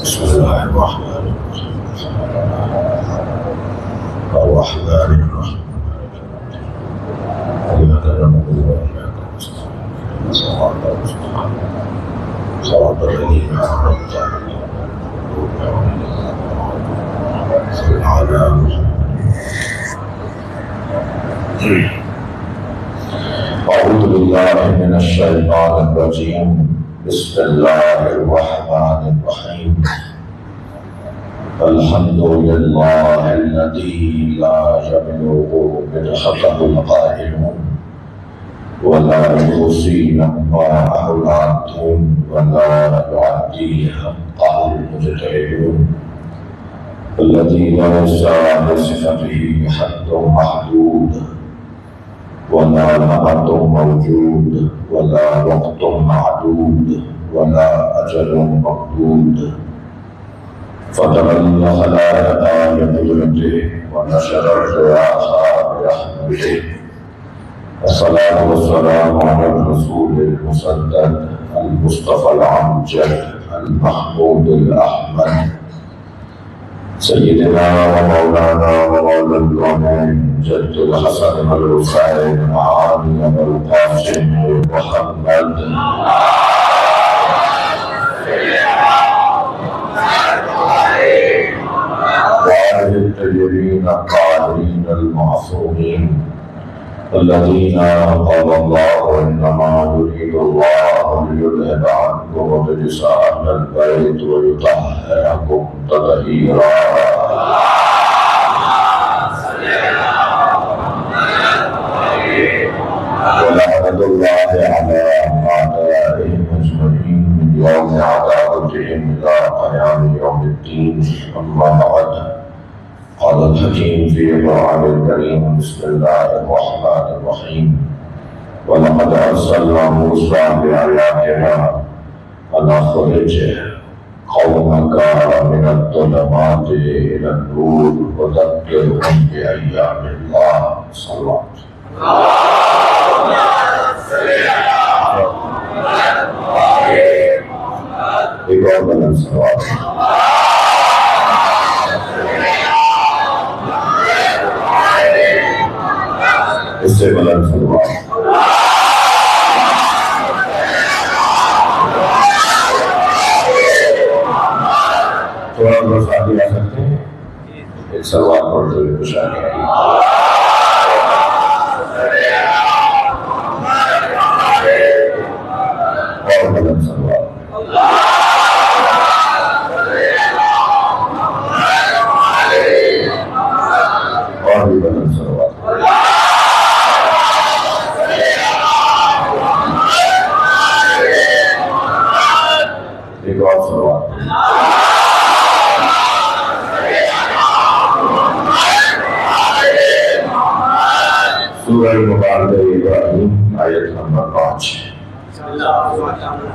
بسم الله الرحمن الرحيم إياك نعبد وإياك نستعين صراط الذين أنعمت عليهم صل على أعوذ بالله من الشيطان الرجيم بسم الله الرحمن الرحيم الحمد لله الذي لا يبلغ مدحته القائلون ولا يحصي نفعه العادون ولا يعدي حقه المجتهدون الذي ليس لصفته حد محدود ولا نبت موجود ولا وقت معدود ولا أجل مقدود فتبلغ الخلائق بقدرته ونشر الرياح برحمته والصلاة والسلام على الرسول المسدد المصطفى الأمجد المحمود الأحمد سيدنا ومولانا ومولى الكونين جد الحسن والحسين وعلي والقاسم محمد وآل الطيبين الطاهرين المعصومين الذين قال الله إنما يريد الله ليذهب عنكم الرجس أهل البيت ويطهركم تطهيرا ولعنة الله على أعدائهم أجمعين من يوم عداوتهم إلى قيام يوم الدين أما بعد قال الحكيم في القرآن الكريم بسم الله الرحمن الرحيم ولقد أرسلنا موسى بآياتنا أن أخرج قومك من الظلمات إلى النور وذكرهم بأيام الله صلى الله عليه وسلم اس سے بلند سلوات تھوڑا بہت ساتھ آ سکتے ہیں ایک سلوات پڑھتے ہوئے خوشحالی آئی اور بلند سلوات اور بھی بلند سلوات ایک اور سلوات سورہ مبارکہ ابراہیم آیت نمبر 5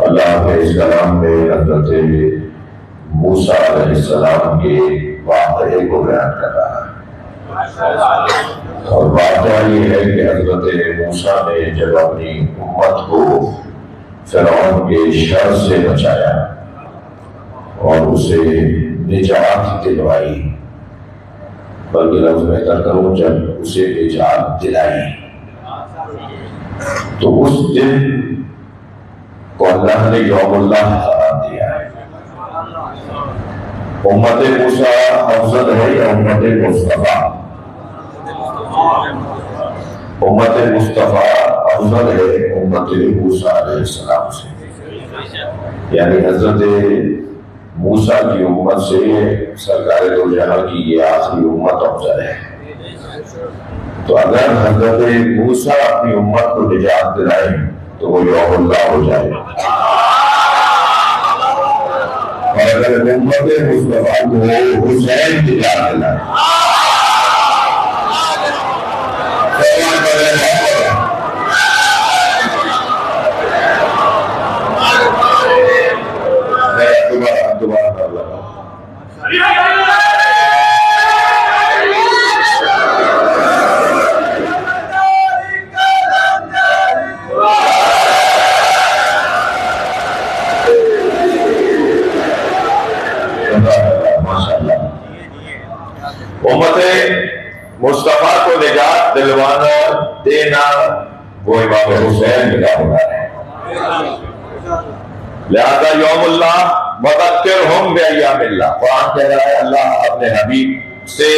اللہ علیہ السلام نے حضرت موسیٰ علیہ السلام کے واقعے کو بیان کر رہا ہے اور واقعہ یہ ہے کہ حضرت موسیٰ نے جب اپنی امت کو فرعون کے شر سے بچایا اور اسے نجات دلوائی بلکہ لفظ بہتر کروں جب اسے نجات دلائی تو اس دن کو اللہ نے یوم اللہ قرار دیا ہے امت موسیٰ افضل ہے یا امت مصطفیٰ امت مصطفیٰ افضل ہے امت موسیٰ علیہ السلام سے یعنی حضرت موسیٰ کی امت سے سرکار دو جہاں کی یہ آخری امت افضل ہے تو اگر حضرت موسیٰ اپنی امت کو نجات دلائیں تو وہ یوم اللہ ہو جائے اور اگر امت مصطفیٰ کو حسین نجات دلائیں دوبارہ کر لگا ماشاء اللہ امت مصطفیٰ کو نجات دلوانا دینا وہ امام حسین کا ہونا ہے. لہذا یوم اللہ وذکرہم بایام اللہ، قرآن کہہ رہا ہے اللہ اپنے حبیب سے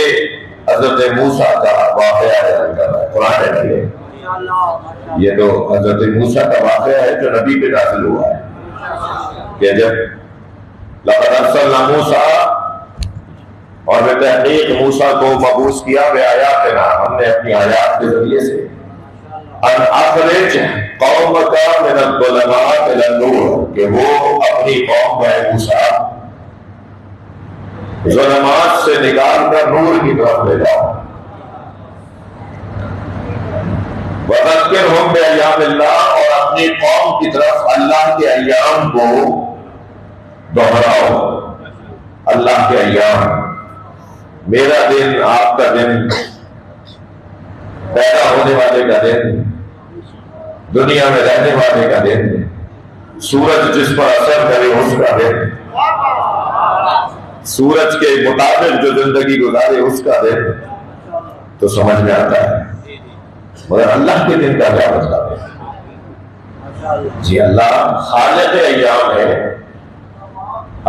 حضرت موسیٰ کا واقعہ بیان کر رہا ہے. قرآن ہے یہ تو حضرت موسیٰ کا واقعہ ہے جو نبی پہ نازل ہوا ہے کہ جب لقد ارسلنا موسیٰ اور بتحقیق موسیٰ کو مبعوث کیا بآیاتنا، ہم نے اپنی آیات کے ذریعے سے ان اخرج قومک من الظلمات الی النور، کہ وہ اپنی قوم کو اے موسیٰ ظلمات سے نکال کر نور کی طرف لے جاؤ. وذکرہم بایام اللہ، اور اپنی قوم کی طرف اللہ کے ایام کو دہراؤ. اللہ کے ایام، میرا دن، آپ کا دن، پیدا ہونے والے کا دن، دنیا میں رہنے والے کا دن، سورج جس پر اثر کرے اس کا دن، سورج کے مطابق جو زندگی گزارے اس کا دن، تو سمجھ میں آتا ہے. مگر اللہ کے دن کا کیا مطلب ہے؟ جی اللہ خالق ایام ہے،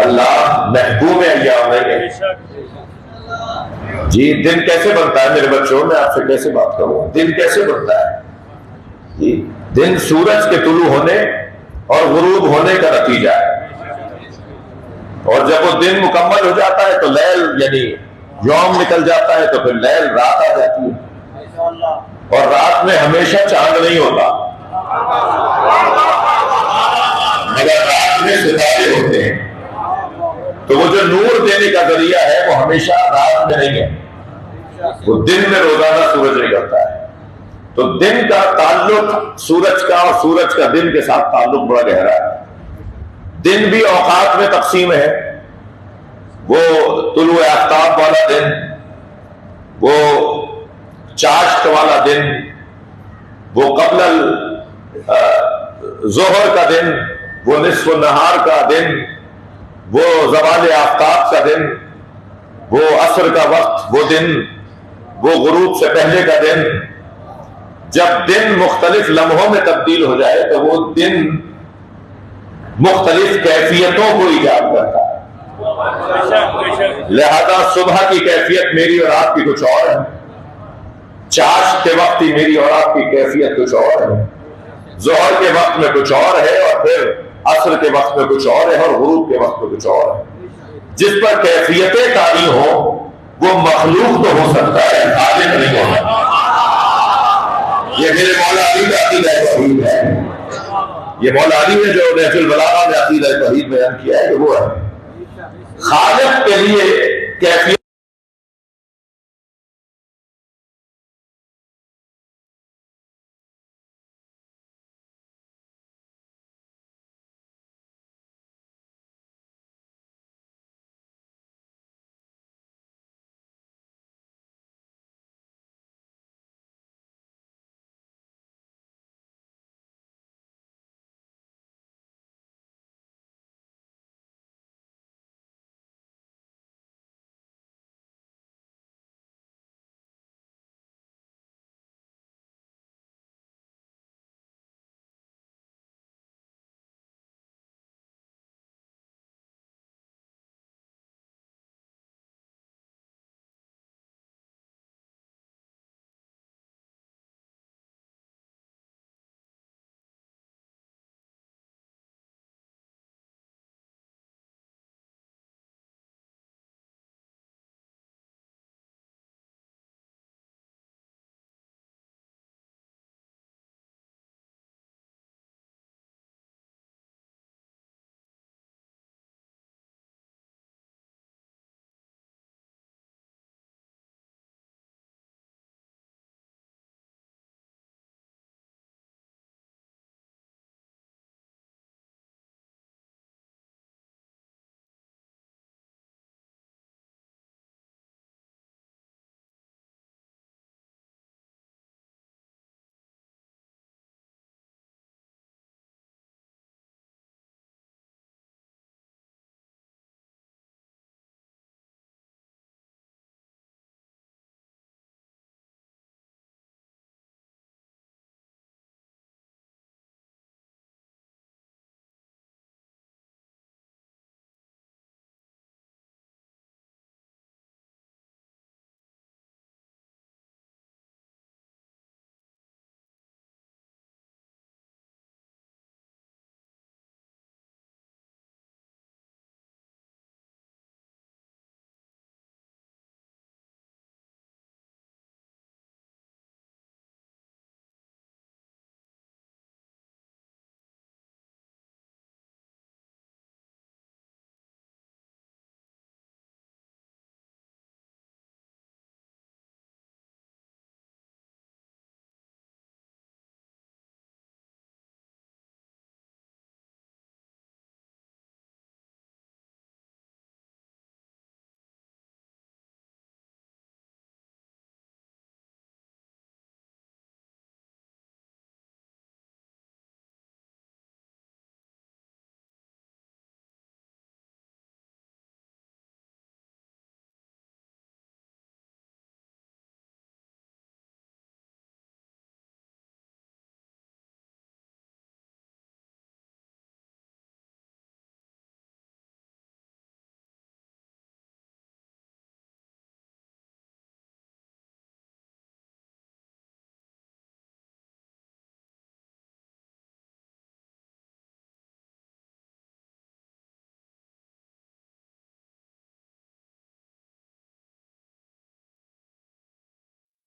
اللہ محکوم ایام نہیں ہے. جی دن کیسے بنتا ہے میرے بچوں، میں آپ سے کیسے بات کروں؟ دن کیسے بنتا ہے؟ جی دن سورج کے طلوع ہونے اور غروب ہونے کا نتیجہ ہے، اور جب وہ دن مکمل ہو جاتا ہے تو لیل یعنی یوم نکل جاتا ہے، تو پھر لیل رات آ جاتی ہے. اور رات میں ہمیشہ چاند نہیں ہوتا، مگر رات میں ستارے ہوتے ہیں. تو وہ جو نور دینے کا ذریعہ ہے وہ ہمیشہ رات میں نہیں ہے، وہ دن میں روزانہ سورج نکلتا ہے. تو دن کا تعلق سورج کا اور سورج کا دن کے ساتھ تعلق بڑا گہرا ہے. دن بھی اوقات میں تقسیم ہے، وہ طلوع آفتاب والا دن، وہ چاشت والا دن، وہ قبل ظہر کا دن، وہ نصف النہار کا دن، وہ زوال آفتاب کا دن، وہ عصر کا وقت وہ دن، وہ غروب سے پہلے کا دن. جب دن مختلف لمحوں میں تبدیل ہو جائے تو وہ دن مختلف کیفیتوں کو ایجاد کرتا ہے. لہذا صبح کی کیفیت میری اور آپ کی کچھ اور ہے، چاشت کے وقت کی میری اور آپ کی کیفیت کچھ اور ہے، ظہر کے وقت میں کچھ اور ہے، اور پھر عصر کے وقت میں کچھ اور ہے، اور غروب کے وقت میں کچھ اور ہے. جس پر کیفیتیں تعین ہو وہ مخلوق تو ہو سکتا ہے، خالق نہیں ہو سکتا. یہ میرے مولا علی کا عقیدہ توحید ہے. یہ مولا علی نے جو نہج البلاغہ میں عقیدہ توحید بیان کیا ہے کہ وہ ہے خالق کے لیے کیفیت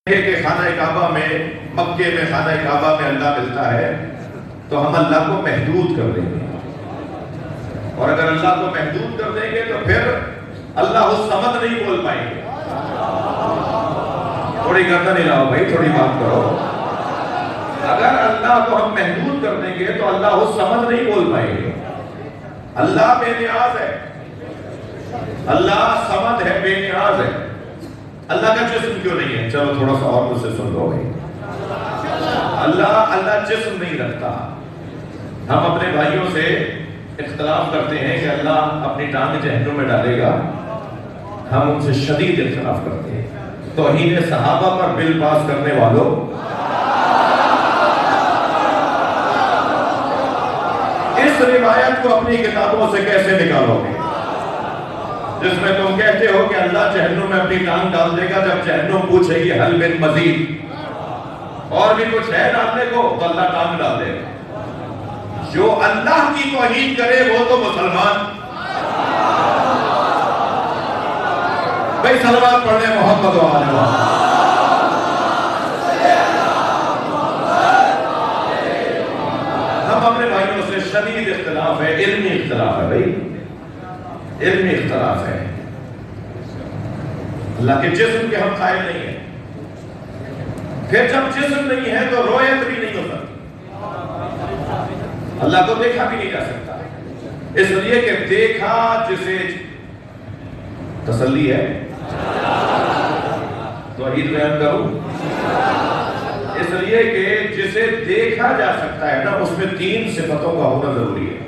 کہ خانہ کعبہ میں، مکے میں خانہ کعبہ میں اللہ ملتا ہے تو ہم اللہ کو محدود کر دیں گے، اور اگر اللہ کو محدود کر دیں گے تو پھر اللہ الصمد نہیں بول پائیں گے۔ تھوڑی گردن ہلاؤ بھائی، تھوڑی بات کرو۔ اگر اللہ کو ہم محدود کر دیں گے تو اللہ الصمد نہیں بول پائیں گے۔ اللہ بے نیاز ہے، اللہ صمد ہے، بے نیاز ہے۔ اللہ کا جسم کیوں نہیں ہے؟ چلو تھوڑا سا اور مجھ سے سن لو بھائی۔ اللہ جسم نہیں رکھتا۔ ہم اپنے بھائیوں سے اختلاف کرتے ہیں کہ اللہ اپنی ٹانگ جہنم میں ڈالے گا، ہم ان سے شدید اختلاف کرتے ہیں۔ توہین صحابہ پر بل پاس کرنے والوں، اس روایت کو اپنی کتابوں سے کیسے نکالو گے جس میں تم کہتے ہو کہ اللہ جہنم میں اپنی ٹانگ ڈال دے گا؟ جب جہنم پوچھے گی حل من مزید، اور بھی کچھ ہے ڈالنے کو، تو اللہ ٹانگ ڈال دے گا۔ جو اللہ کی توہین کرے وہ تو مسلمان۔ بھائی صلوات پڑھ لیں محمد و آل محمد۔ ہم اپنے بھائیوں سے شدید اختلاف ہے، علمی اختلاف ہے بھائی، علمی اختلاف ہے۔ اللہ کے جسم کے ہم قائل نہیں ہیں۔ پھر جب جسم نہیں ہے تو رویت بھی نہیں ہو سکتی، اللہ کو دیکھا بھی نہیں جا سکتا، اس لیے کہ دیکھا جسے تسلی ہے، توحید بیان کروں، اس لیے کہ جسے دیکھا جا سکتا ہے نا، اس میں تین صفتوں کا ہونا ضروری ہے۔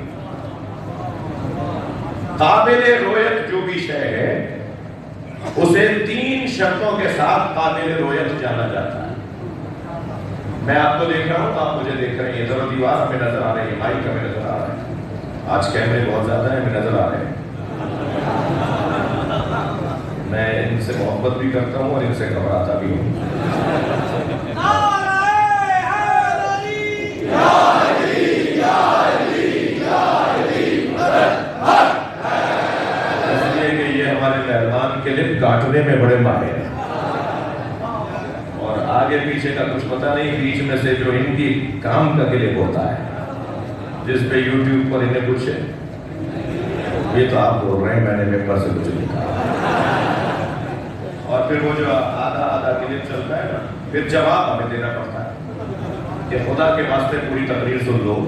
قابل رویت جو بھی شے ہے اسے تین شرطوں کے ساتھ قابل رویت جانا جاتا ہے۔ میں آپ کو دیکھ رہا ہوں، آپ مجھے دیکھ رہے ہیں، ذرا دیوار ہمیں نظر آ رہی ہے، مائک ہمیں نظر آ رہا ہے، آج کیمرے بہت زیادہ ہیں، ہمیں نظر آ رہے ہیں۔ میں ان سے محبت بھی کرتا ہوں اور ان سے گھبراتا بھی ہوں۔ کلپ کاٹنے میں بڑے ماہر ہیں، اور آگے پیچھے کا کچھ پتہ نہیں، بیچ میں سے جو ان کی کام کا کلپ ہوتا ہے جس پہ یوٹیوب پر انہیں کچھ ہے، یہ تو آپ بول رہے ہیں، میں نے ممبر سے کچھ لکھا، اور پھر وہ جو آدھا کلپ چلتا ہے نا، پھر جواب ہمیں دینا پڑتا ہے کہ خدا کے واسطے پوری تقریر سن لو،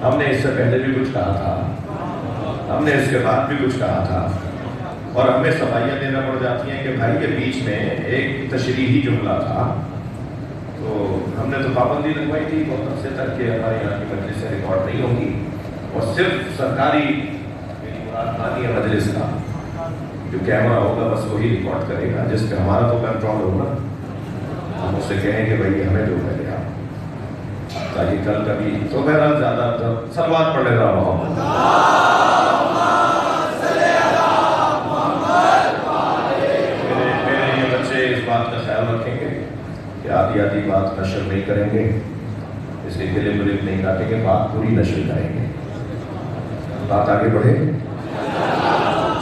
ہم نے اس سے پہلے بھی کچھ کہا تھا، ہم نے اس کے بعد بھی کچھ کہا تھا، اور ہمیں صفائیاں دینا پڑ جاتی ہیں کہ بھائی کے بیچ میں ایک تشریحی جملہ تھا، تو ہم نے تو پابندی لگوائی تھی بہت عرصے تک کہ ہمارے یہاں کی مجلس سے ریکارڈ نہیں ہوگی، اور صرف سرکاری مرادانی مجلس کا جو کیمرہ ہوگا بس وہی ریکارڈ کرے گا، جس پہ ہمارا تو کنٹرول ہوگا۔ ہم اس سے کہیں کہ بھائی ہمیں جو کرے آپ، تاکہ کل کبھی تو بہرحال زیادہ صلوات پڑھ لے رہا محمد۔ رکھیں گے کہ آدھی بات نشر نہیں کریں گے، اس کے گلے ملک نہیں کاٹیں گے، بات پوری نشر کریں گے، بات آگے بڑھے۔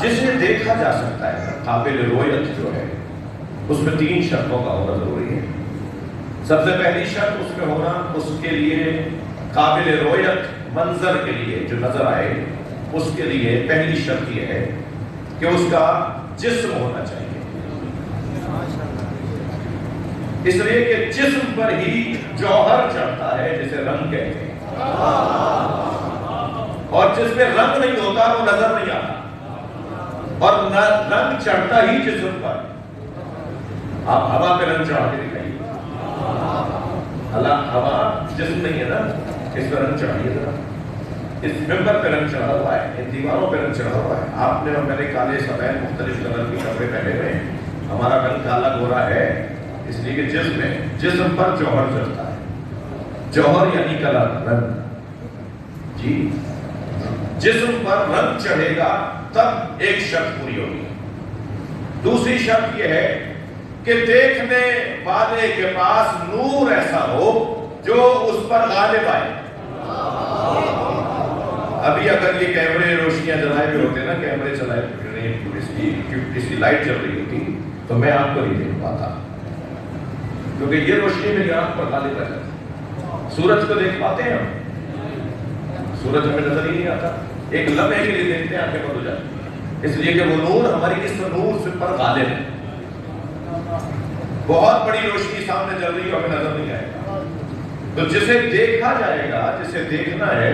جسے دیکھا جا سکتا ہے قابل رویت جو ہے، اس میں تین شرطوں کا ہونا ضروری ہے۔ سب سے پہلی شرط اس میں ہونا، اس کے لیے قابل رویت منظر کے لیے جو نظر آئے، اس کے لیے پہلی شرط یہ ہے کہ اس کا جسم ہونا چاہیے، اس لیے کہ جسم پر ہی جوہر چڑھتا ہے جسے رنگ کہتے ہیں، اور جس میں رنگ نہیں ہوتا وہ نظر نہیں آتا، اور رنگ چڑھتا ہی جسم پر۔ آپ ہوا پہ رنگ چڑھا کے دکھائیے، ہوا جسم نہیں ہے نا، اس پہ رنگ چڑھائیے ذرا، اس ممبر پہ رنگ چڑھا ہوا ہے، ان دیواروں پہ رنگ چڑھا ہوا ہے، آپ نے اور میں نے کالے سفید مختلف کلر کے کپڑے پہنے ہوئے ہیں، ہمارا رنگ کالا گورا ہے، اس لیے کہ جسم پر جوہر چڑھتا ہے، جوہر یعنی کلر، رنگ، جی جسم پر رنگ چڑھے گا تب ایک شرط پوری ہوگی۔ دوسری شرط یہ ہے کہ دیکھنے والے کے پاس نور ایسا ہو جو اس پر غالب آئے۔ ابھی اگر یہ کیمرے روشنیاں جلائے ہوئے ہوتے نا، کیمرے چلائے اس کی لائٹ چل رہی ہوتی تو میں آپ کو نہیں دیکھ پاتا، کیونکہ یہ روشنی میری آنکھ پر غالب رہ جاتی ہے۔ سورج کو دیکھ پاتے ہیں ہم؟ سورج ہمیں نظر ہی نہیں آتا، ایک لمحے کے لیے دیکھتے ہیں آنکھیں بند ہو جاتی ہیں، اس لیے کہ وہ نور ہماری اس نور سے پر غالب ہے۔ بہت بڑی روشنی سامنے چل رہی ہے، ہمیں نظر نہیں آئے گا، تو جسے دیکھا جائے گا، جسے دیکھنا ہے،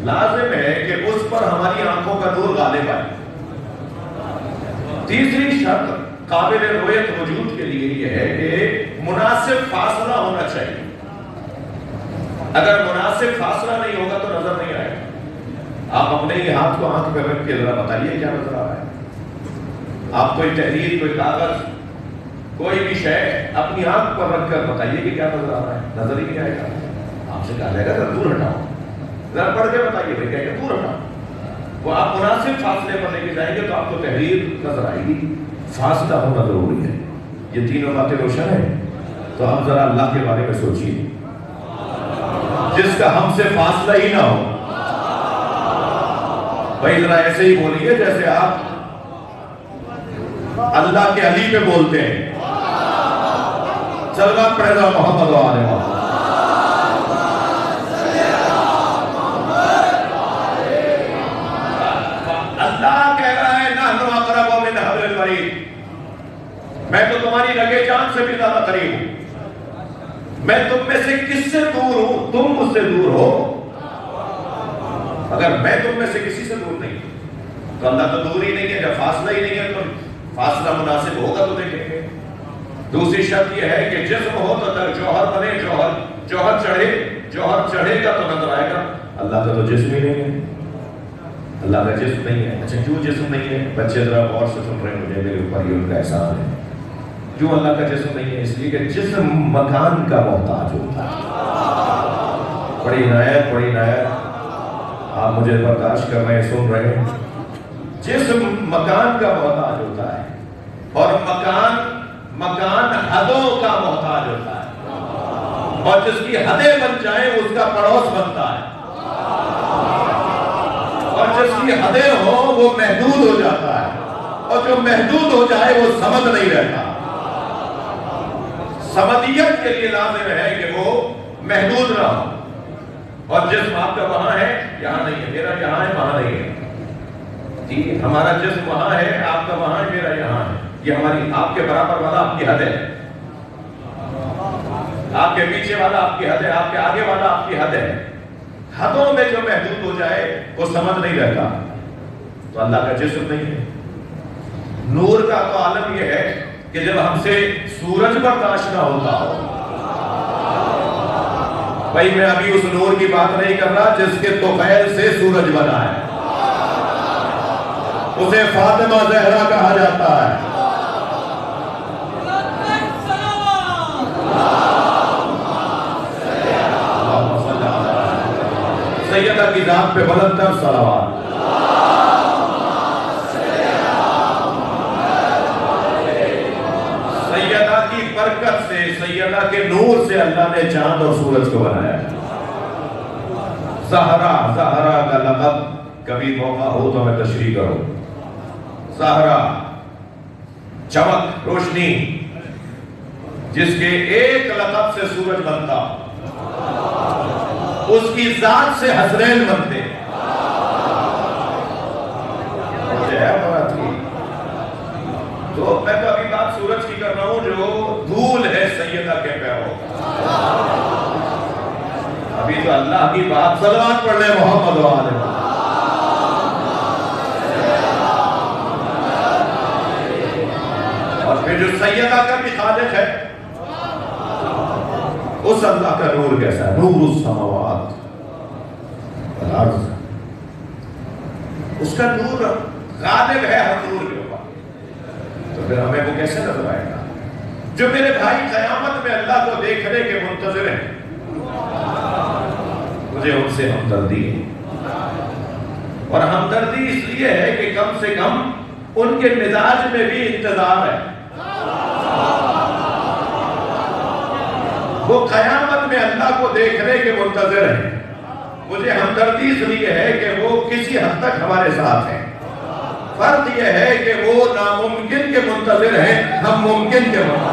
لازم ہے کہ اس پر ہماری آنکھوں کا نور غالب آئے۔ تیسری شرط قابل رویت وجود کے لیے یہ ہے کہ مناسب فاصلہ ہونا چاہیے۔ اگر مناسب فاصلہ نہیں ہوگا تو نظر نہیں آئے گا۔ آپ اپنے ہی ہاتھ کو آنکھ پہ رکھ کے ذرا بتائیے کیا نظر آ رہا ہے؟ آپ کوئی تحریر، کوئی کاغذ، کوئی بھی شے اپنی آنکھ پر رکھ کر بتائیے کہ کیا نظر آ رہا ہے، نظر ہی نہیں آئے گا۔ آپ سے کہا جائے گا ذرا دور ہٹاؤ، ذرا پڑھ کے بتائیے بھائی کیا دور ہٹاؤ۔ وہ آپ مناسب فاصلے پر لے کے جائیں گے تو آپ کو تحریر نظر آئے گی۔ فاصلہ ہونا ضروری ہے۔ یہ تینوں باتیں روشن ہیں، تو اب ذرا اللہ کے بارے میں سوچیے جس کا ہم سے فاصلہ ہی نہ ہو۔ بھائی ذرا ایسے ہی بولیے جیسے آپ اللہ کے علی پہ بولتے ہیں۔ صلوات پڑھے ذرا محمد و آل محمد۔ اللہ کہہ رہا ہے نحن اقرب من حبل الورید، میں تو تمہاری رگے جان سے بھی زیادہ قریب ہوں۔ میں تم میں سے کس سے دور ہوں؟ تم مجھ سے دور ہو۔ اگر میں تم میں سے کسی سے دور نہیں ہوں تو اللہ تو دور ہی نہیں ہے۔ جب فاصلہ ہی نہیں ہے تو فاصلہ مناسب ہوگا تو دیکھیں گے۔ دوسری شرط یہ ہے کہ جسم ہو تو جوہر بنے، جوہر چڑھے گا تو نظر آئے گا۔ اللہ کا تو جسم ہی نہیں ہے، اللہ کا جسم نہیں ہے۔ اچھا کیوں جسم نہیں ہے؟ بچے ذرا غور سے سن رہے ہیں، مجھے میرے اوپر یہ ان کا احسان ہے۔ کیوں اللہ کا جسم نہیں ہے؟ اس لیے کہ جسم مکان کا محتاج ہوتا ہے۔ بڑی عنایت آپ مجھے برداشت کر رہے ہیں، سن رہے ہیں۔ جسم مکان کا محتاج ہوتا ہے، اور مکان حدوں کا محتاج ہوتا ہے، اور جس کی حدیں بن جائیں اس کا پڑوس بنتا ہے، اور جس کی حدیں ہوں وہ محدود ہو جاتا ہے، اور جو محدود ہو جائے وہ سمجھ نہیں رہتا۔ سمدیت کے لیے لازم ہے کہ وہ محدود نہ ہو، اور جسم آپ کا وہاں ہے، یہاں نہیں ہے، میرا یہاں ہے، وہاں نہیں ہے۔ ٹھیک ہے، ہمارا جسم وہاں ہے، آپ کا وہاں ہے، میرا یہاں ہے۔ یہ ہماری آپ کے برابر والا آپ کی حد ہے، آپ کے پیچھے والا آپ کی حد ہے، آپ کے آگے والا آپ کی حد ہے۔ حدوں میں جو محدود ہو جائے وہ سمجھ نہیں رہتا، تو اللہ کا جسم نہیں ہے۔ نور کا تو عالم یہ ہے کہ جب ہم سے سورج برداشت نہ ہوتا ہو، بھائی میں ابھی اس نور کی بات نہیں کر رہا جس کے طفیل سے سورج بنا ہے، اسے فاطمہ زہرا کہا جاتا ہے۔ سیدہ کی ذات پہ بلند تر صلوات۔ سیدہ کی برکت سے، سیدہ کے نور سے اللہ نے چاند اور سورج کو بنایا۔ زہرا کا لقب کبھی موقع ہو تو میں تشریح کروں۔ زہرا چمک، روشنی، جس کے ایک لقب سے سورج بنتا، اس کی ذات سے حسنین بنتے۔ تو میں تو ابھی بات سورج کی کر رہا ہوں جو دھول ہے سیدہ کے پیروں۔ ابھی تو اللہ کی بات، صلوات پڑھ لیں محمد و آل محمد۔ اور پھر جو سیدہ کا بھی خالق ہے، اس اللہ کا نور کیسا ہے؟ نور السماوات والارض، اس کا نور غالب ہے ہر نور کے اوپر، تو پھر ہمیں وہ کیسے نظر آئے گا؟ جو میرے بھائی قیامت میں اللہ کو دیکھنے کے منتظر ہیں، مجھے ان سے ہمدردی ہے، اور ہمدردی اس لیے ہے کہ کم سے کم ان کے مزاج میں بھی انتظار ہے۔ وہ قیامت میں اللہ کو دیکھنے کے منتظر ہیں، مجھے ہمدردی اس لیے ہے کہ وہ کسی حد تک ہمارے ساتھ ہیں۔ فرق یہ ہے کہ وہ ناممکن کے منتظر ہیں، ہم ممکن کے منتظر۔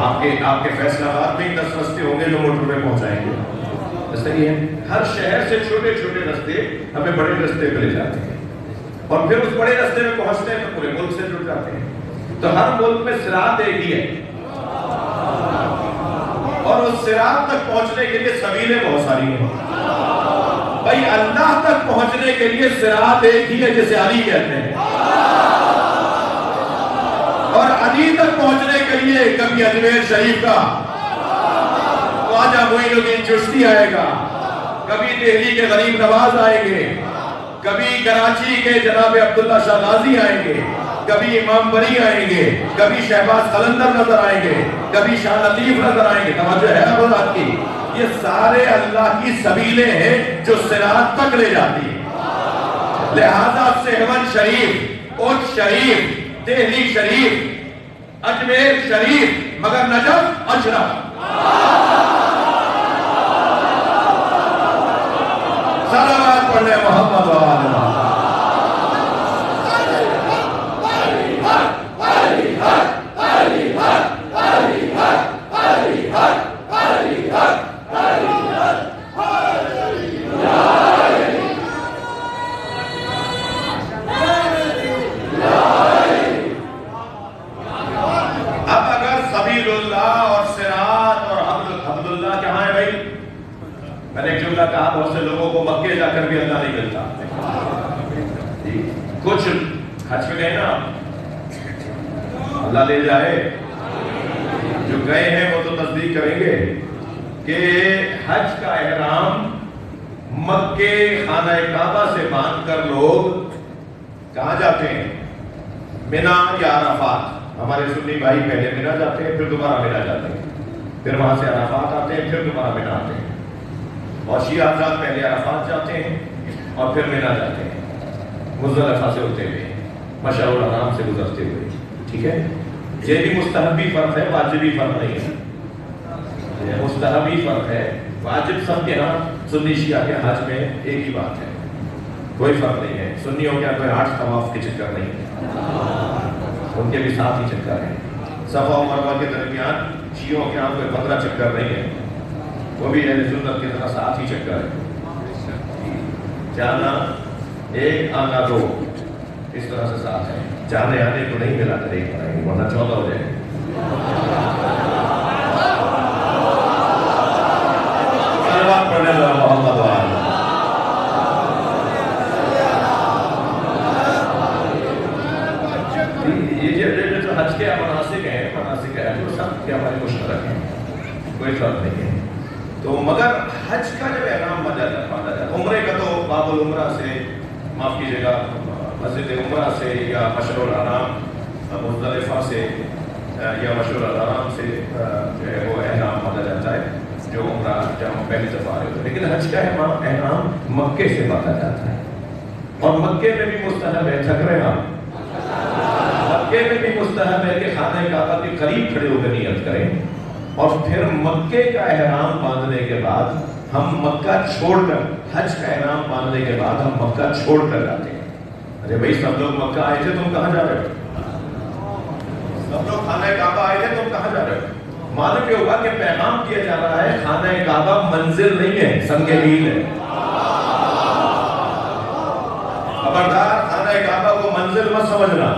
آپ کے فیصلہ آباد میں 10 رستے ہوں گے جو موٹر وے پہنچائیں گے. صحیح ہے. ہر شہر سے چھوٹے چھوٹے رستے ہمیں بڑے رستے پہ لے جاتے ہیں اور پھر اس بڑے رستے میں پہنچتے ہیں تو پورے ملک سے جڑ جاتے ہیں. تو ہر ملک میں صراط ایک ہی ہے اور اس صراط تک پہنچنے کے لیے سبیلیں بہت ساری ہیں. بھائی اللہ تک پہنچنے کے لیے صراط ایک ہی ہے جسے علی کہتے ہیں, اور علی تک پہنچنے کے لیے کبھی اجمیر شریف کا خواجہ معین الدین چشتی آئے گا, کبھی دہلی کے غریب نواز آئیں گے, کبھی کراچی کے جناب عبداللہ شاہ غازی آئیں گے, کبھی امام بری آئیں گے, کبھی شہباز قلندر نظر آئیں گے, کبھی شاہ لطیف نظر آئیں گے. توجہ ہے اب آپ کی؟ یہ سارے اللہ کی سبیلیں ہیں جو صراط تک لے جاتی ہیں. لہذا سہون شریف, اوچ شریف, دہلی شریف, اجمیر شریف, مگر نجف اشرف. صلوات پڑھنے محمد و آل محمد. میں نے ایک جملہ کہا, بہت سے لوگوں کو مکے جا کر بھی اللہ نہیں ملتا. کچھ حج پہ گئے نا, اللہ لے جائے, جو گئے ہیں وہ تو تصدیق کریں گے کہ حج کا احرام مکے خانہ کعبہ سے باندھ کر لوگ کہاں جاتے ہیں؟ مینا یا عرفات. ہمارے سنی بھائی پہلے مینا جاتے ہیں, پھر دوبارہ مینا جاتے ہیں, پھر وہاں سے عرفات آتے ہیں, پھر دوبارہ مینا آتے ہیں. اور شیعہ حضرات پہلے عرفات جاتے ہیں اور پھر مینا جاتے ہیں, مزدلفہ سے ہوتے ہوئے, مشعر الحرام سے گزرتے ہوئے. ٹھیک ہے, یہ بھی مستحبی فرق ہے, واجبی فرق نہیں ہے. یہ مستحبی فرق ہے, واجب سب کے ہاں سنی شیعہ کے حج میں ایک ہی بات ہے, کوئی فرق نہیں ہے. سنیوں کے کوئی 8 طواف کے چکر نہیں ہے, ان کے بھی 7 ہی چکر ہیں. صفا و مروہ کے درمیان شیعوں کے ہاں کوئی 15 چکر نہیں ہے, وہ بھی اہل سنت کی طرح 7 ہی چکر ہے. جانا 1 آنا 2, اس طرح سے 7 ہے. جانے آنے کو نہیں ملا کر 1 بنائیں گے, ورنہ 14 ہو جائے. صلوات پڑھنے والا محمد و آل. یہ جو حج کے مناسک ہیں, وہ سب کے ہمارے مشترک ہیں, کوئی فرق نہیں ہے. تو مگر حج کا جب احرام باندھا جاتا, عمرے کا تو باب العمرہ سے, معاف کیجیے گا, مسجد عمرہ سے یا مشعر الحرام مزدلفہ سے یا مشعر الحرام سے جو ہے وہ احرام باندھا جاتا ہے, جو عمرہ جب ہم پہلی دفعہ آ رہے ہوتے ہیں. لیکن حج کا احرام مکے سے باندھا جاتا ہے, اور مکے میں بھی مستحب ہے, تھک رہے ہیں آپ, مکے میں بھی مستحب ہے کہ خانہ کعبہ کے قریب کھڑے ہو کر نیت کریں, اور پھر مکے کا احرام باندھنے کے بعد ہم مکہ چھوڑ کر, حج کا احرام باندھنے کے بعد ہم مکہ چھوڑ کر جاتے ہیں. ارے بھائی سب لوگ مکہ آئے تھے, تم کہاں جا رہے ہو؟ سب لوگ خانہ کعبہ آئے تھے, تم کہاں جا رہے ہو؟ معلوم یہ ہوگا کہ پیغام کیا جا رہا ہے خانہ کعبہ منزل نہیں ہے, سنگ میل ہے. خبردار, خانہ کعبہ کو منزل مت سمجھنا.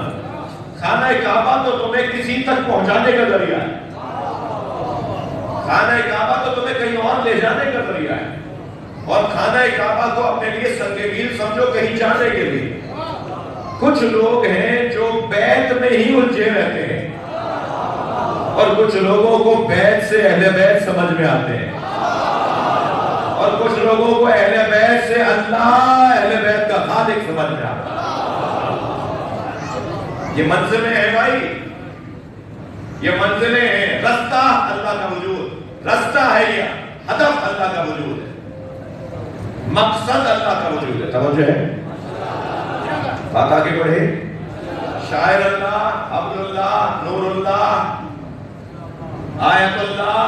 خانہ کعبہ تو تمہیں کسی تک پہنچانے کا ذریعہ ہے, خانہ کعبہ تو تمہیں کہیں اور لے جانے کا ذریعہ ہے, اور خانہ کعبہ کو اپنے لیے سنگ میل سمجھو کہیں جانے کے لیے. کچھ لوگ ہیں جو بیت میں ہی الجھے رہتے ہیں, اور کچھ لوگوں کو بیت سے اہل بیت سمجھ میں آتے ہیں, اور کچھ لوگوں کو اہل بیت سے اللہ اہل بیت کا خالق سمجھ میں آتا ہے. یہ منزلیں ہیں بھائی, یہ منزلیں ہیں. رستہ اللہ کا وجود, رستہ ہے یہ, ہدف اللہ کا وجود ہے, مقصد اللہ کا وجود ہے. توجہ ہے, بات آگے بڑھے. شاعر اللہ, عبد اللہ, نور اللہ, آیت اللہ,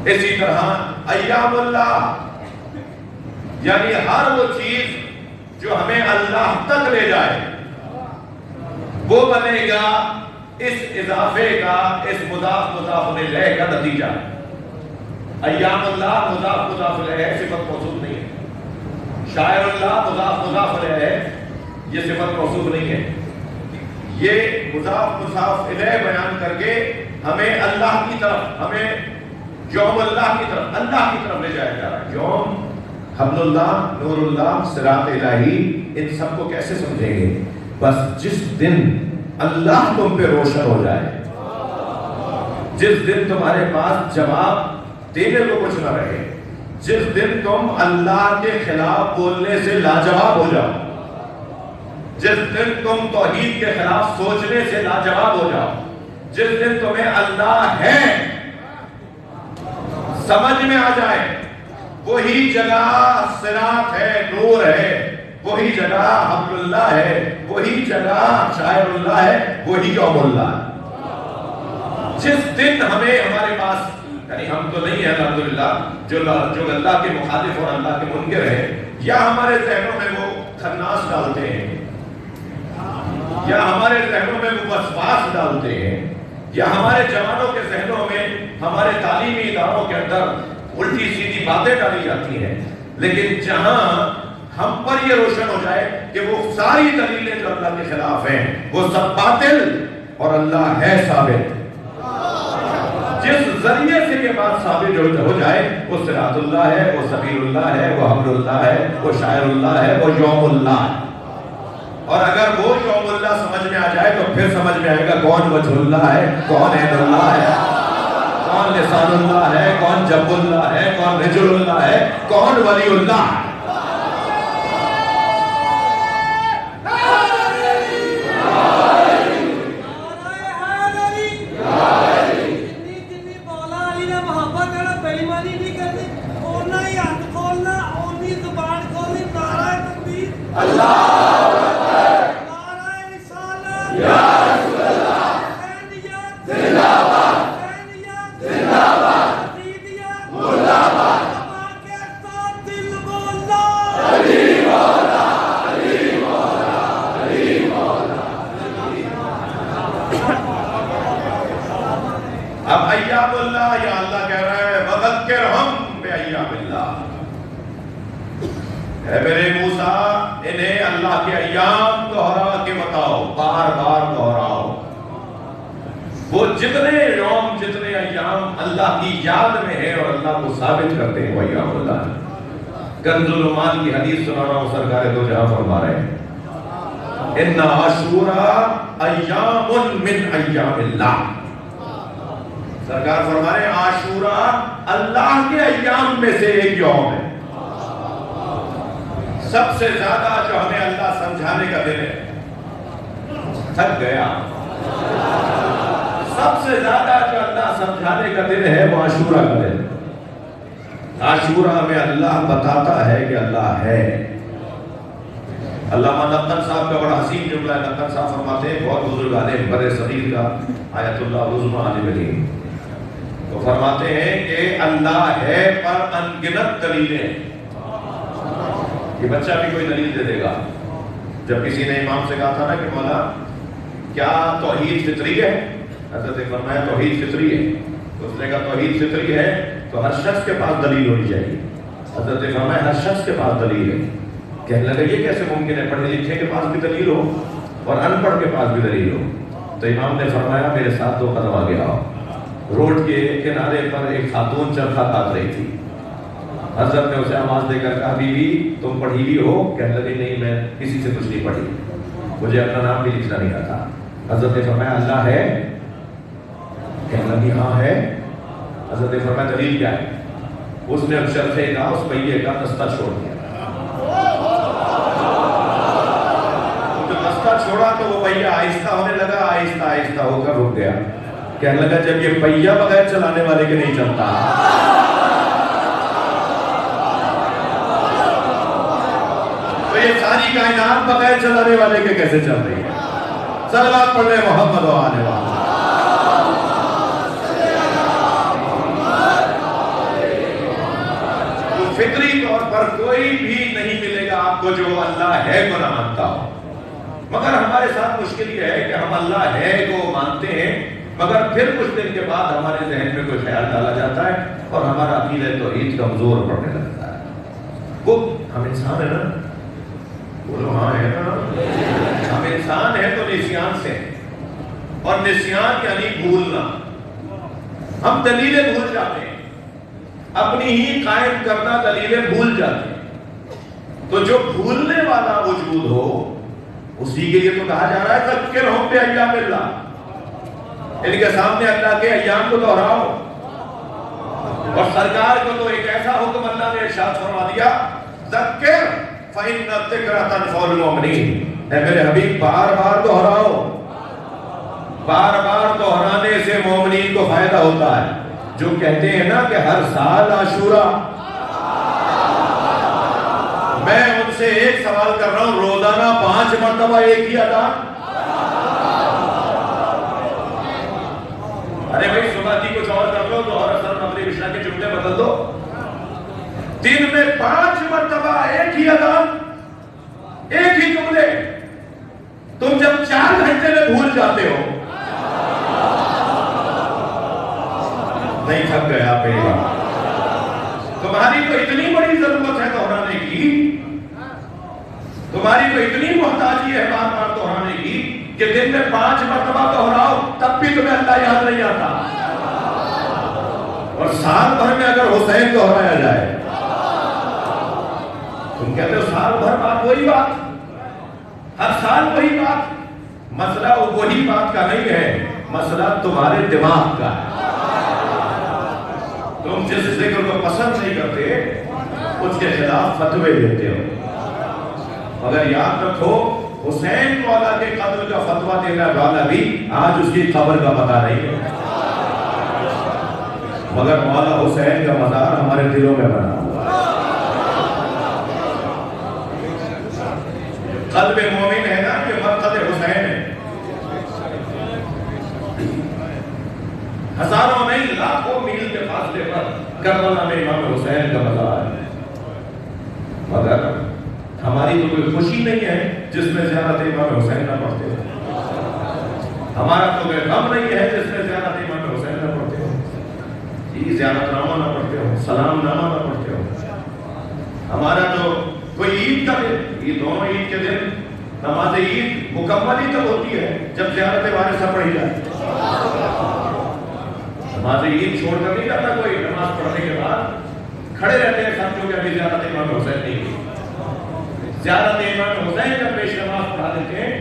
اسی طرح ایام اللہ, یعنی ہر وہ چیز جو ہمیں اللہ تک لے جائے وہ بنے گا اس اضافے کا، اس مضاف مضاف الیہ کا نتیجہ ہے۔ ایام اللہ مضاف مضاف الیہ ہے، صفت موصوف نہیں ہے۔ شاعر اللہ مضاف مضاف الیہ ہے، یہ صفت موصوف نہیں ہے۔ یہ مضاف مضاف الیہ بیان کر کے ہمیں اللہ کی طرف، ہمیں یوم اللہ کی طرف، اللہ کی طرف لے جایا جا رہا ہے۔ یوم، حبل اللہ، نور اللہ، صراط الہی، ان سب کو کیسے سمجھیں گے؟ بس جس دن اللہ تم پہ روشن ہو جائے، جس دن تمہارے پاس جواب دینے کو کچھ نہ رہے، جس دن تم اللہ کے خلاف بولنے سے لاجواب ہو جاؤ، جس دن تم توحید کے خلاف سوچنے سے لاجواب ہو جاؤ، جس دن تمہیں اللہ ہے سمجھ میں آ جائے، وہی جگہ صراط ہے، نور ہے، وہی جگہ حبل اللہ ہے، وہی جگہ شاعر اللہ ہے، وہی یوم اللہ ہے۔ جس دن ہمیں ہمارے پاس، یعنی ہم تو نہیں ہیں الحمدللہ جو اللہ کے مخالف اور اللہ کے منکر ہیں، یا ہمارے ذہنوں میں وہ خناس ڈالتے ہیں، یا ہمارے ذہنوں میں وہ وسواس ڈالتے ہیں، یا ہمارے جوانوں کے ذہنوں میں ہمارے تعلیمی اداروں کے اندر الٹی سیدھی باتیں ڈالی جاتی ہیں، لیکن جہاں ہم پر یہ روشن ہو جائے کہ وہ ساری دلیلیں جو اللہ کے خلاف ہیں وہ سب باطل اور اللہ ہے ثابت، جس ذریعے سے یہ بات ثابت ہو جائے، وہ صراط اللہ ہے، وہ سبیل اللہ ہے، وہ حبل اللہ ہے، وہ شاعر اللہ ہے، وہ یوم اللہ ہے۔ اور اگر وہ یوم اللہ سمجھ میں آ جائے تو پھر سمجھ میں آئے گا کون وجہ اللہ ہے، کون عین اللہ ہے، کون لسان اللہ ہے، کون جب اللہ ہے، کون رجل اللہ ہے، کون ولی اللہ ہے۔ اب ایام اللہ، یا اللہ کہہ رہا ہے وَذَكِّرْهُمْ بِأَيَّامِ اللَّهِ، اے میرے موسیٰ انہیں اللہ کے ایام دہرا کے بتاؤ، بار بار دہراؤ، وہ جتنے یوم، جتنے ایام اللہ کی یاد میں ہیں اور اللہ کو ثابت کرتے ہیں، وہ ایام اللہ ہے۔ کنز الایمان کی حدیث سنا رہا ہوں، سرکار دو جہاں فرما رہے ہیں ان عاشوراء ایام من ایام اللہ، سرکار فرما رہے ہیں عاشوراء اللہ کے ایام میں سے ایک یوم ہے۔ سب سے زیادہ جو ہمیں اللہ سمجھانے کا دن ہے، تھک گیا، سب سے زیادہ جو اللہ سمجھانے کا دن ہے وہ عاشوراء کا دن ہے۔ عاشوراء میں اللہ بتاتا ہے کہ اللہ ہے۔ علامہ نقل صاحب کا بڑا حسین جملہ ہے، نقل صاحب فرماتے ہیں، بہت بزرگ عالم بر صغیر کا آیت اللہ العظمی عالم علیم، تو فرماتے ہیں کہ اللہ ہے پر انگنت دلیلیں۔ یہ بچہ بھی کوئی دلیل دے دے گا۔ جب کسی نے امام سے کہا تھا نا کہ مولا کیا توحید فطری ہے، حضرت نے فرمایا توحید فطری ہے، تو اس نے کہا توحید فطری ہے تو ہر شخص کے پاس دلیل ہونی چاہیے۔ حضرت نے فرمایا ہر شخص کے پاس دلیل ہے۔ کہنے لگا یہ کیسے ممکن ہے، پڑھے لکھے کے پاس بھی دلیل ہو اور ان پڑھ کے پاس بھی دلیل ہو؟ تو امام نے فرمایا میرے ساتھ 2 قدم آگے آؤ۔ روڈ کے کنارے پر ایک خاتون چرخہ کاٹ رہی تھی، حضرت نے اسے آواز دے کر کہا بی بی تم پڑھی بھی ہو؟ کہنے لگی نہیں میں کسی سے کچھ نہیں پڑھی، مجھے اپنا نام بھی لکھنا نہیں آتا۔ حضرت نے فرمایا اللہ ہے؟ کہنے لگی ہاں ہے۔ حضرت نے فرمایا دلیل کیا ہے؟ اس نے چرخے کا، اس پہیے کا دستہ چھوڑ دیا۔ جو دستہ چھوڑا تو وہ پہیہ آہستہ ہونے لگا، آہستہ آہستہ ہو کر رک گیا۔ کہنے لگا جب یہ پہیہ بغیر چلانے والے کے نہیں چلتا تو یہ ساری کائنات بغیر چلانے والے کے کیسے چل رہی ہے؟ صلوات پڑھ لیں محمد و آل محمد۔ فطری طور پر کوئی بھی نہیں ملے گا آپ کو جو اللہ ہے کو نہ مانتا ہو۔ مگر ہمارے ساتھ مشکل یہ ہے کہ ہم اللہ ہے کو مانتے ہیں، مگر پھر کچھ دن کے بعد ہمارے ذہن میں کوئی خیال ڈالا جاتا ہے اور ہمارا عقیدہ توحید کمزور پڑنے لگتا ہے۔ وہ ہم انسان ہے نا، بولو ہاں ہے نا، ہم انسان ہیں تو نسیان سے، اور نسیان یعنی بھولنا، ہم دلیلیں بھول جاتے ہیں، اپنی ہی قائم کردہ دلیلیں بھول جاتے ہیں۔ تو جو بھولنے والا وجود ہو اسی کے لیے تو کہا جا رہا ہے ذکرہم بایام اللہ، ان کے سامنے اللہ کے ایام کو دہراؤ۔ اور سرکار کو تو ایک ایسا حکم اللہ نے ارشاد فرما دیا، ذکر فإن الذکر تنفع المؤمنین، اے میرے حبیب بار بار دہراؤ، بار بار دہرانے سے مومنین کو فائدہ ہوتا ہے۔ جو کہتے ہیں نا کہ ہر سال عاشورہ، میں ان سے ایک سوال کر رہا ہوں، روزانہ 5 مرتبہ ایک ہی اذان؟ ارے بھائی صبح کی کچھ اور کر لو، تو اثر مغرب عشاء کے جملے بدل دو، دن میں 5 مرتبہ ایک ہی اذان، ایک ہی جملے۔ تم جب 4 گھنٹے میں بھول جاتے ہو، نہیں تھک گیا پہلی بار، تمہاری تو اتنی بڑی ضرورت ہے دہرانے کی، تمہاری تو اتنی محتاجی ہے بار بار دہرانے کی کہ دن میں 5 مرتبہ دہراؤ تب بھی تمہیں اللہ یاد نہیں آتا۔ اور سال بھر میں اگر حسین دہرایا جائے، تم کہتے ہو سال بھر بات وہی بات، ہر سال وہی بات، مسئلہ وہی بات کا نہیں ہے، مسئلہ تمہارے دماغ کا ہے۔ تم جس ذکر کو پسند نہیں کرتے اس کے خلاف فتوے دیتے ہو، مگر یاد رکھو حسین مولا کے قتل کا فتویٰ دینے والا بھی آج اس کی قبر کا پتہ نہیں ہے، مگر مولا حسین کا مزار ہمارے دلوں میں بنا ہوا ہے۔ قلب مومن ہے نا کہ مرقد حسین ہے، ہزاروں نہیں لاکھوں میل کے فاصلے پر کربلا میں امام حسین کا مزار ہے، مگر ہماری تو کوئی خوشی نہیں ہے جس میں زیارت امام حسین نہ پڑھتے ہو، ہمارا تو کوئی غم نہیں ہے جس میں زیارت امام حسین نہ پڑھتے ہو، جی زیارت نامہ نہ پڑھتے ہو، سلام نامہ نہ پڑھتے ہو، ہمارا تو کوئی عید کا دن، یہ دونوں عید کے دن نماز عید مکمل ہی تب ہوتی ہے جب زیارت وارثہ پڑھی جائے۔ نماز عید چھوڑ کر نہیں جاتا کوئی، نماز پڑھنے کے بعد کھڑے رہتے ہیں ساتھیوں کے ابھی زیارت امام حسین نہیں کی، زیارت امام حسین جب پیش نماز پڑھا دیتے ہیں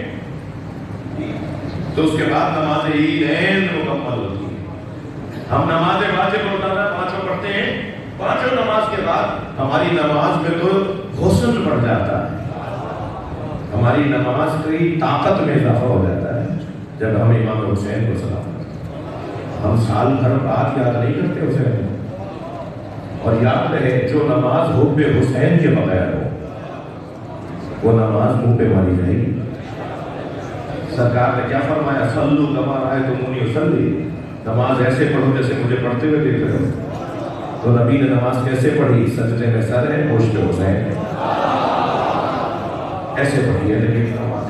تو اس کے بعد نماز عید عین مکمل ہوتی ہے۔ ہم نماز واجب روزانہ 5 پڑھتے ہیں، 5 نماز کے بعد ہماری نماز میں تو حسن بڑھ جاتا ہے، ہماری نماز کی طاقت میں اضافہ ہو جاتا ہے جب ہم امام حسین کو سلام کرتے ہیں۔ ہم سال بھر بعد یاد نہیں کرتے حسین، اور یاد رہے جو نماز حب حسین کے بغیر ہو وہ نماز منہ پہ ماری جائے گی۔ سرکار نے کیا فرمایا، صلو کما رأیتمونی اصلی، نماز ایسے پڑھو جیسے مجھے پڑھتے ہوئے دیکھ رہے ہو۔ تو نبی نے نماز کیسے پڑھی، سجدے میں سر ہے، پشت حسین ہے، ایسے پڑھی ہے لیکن نماز۔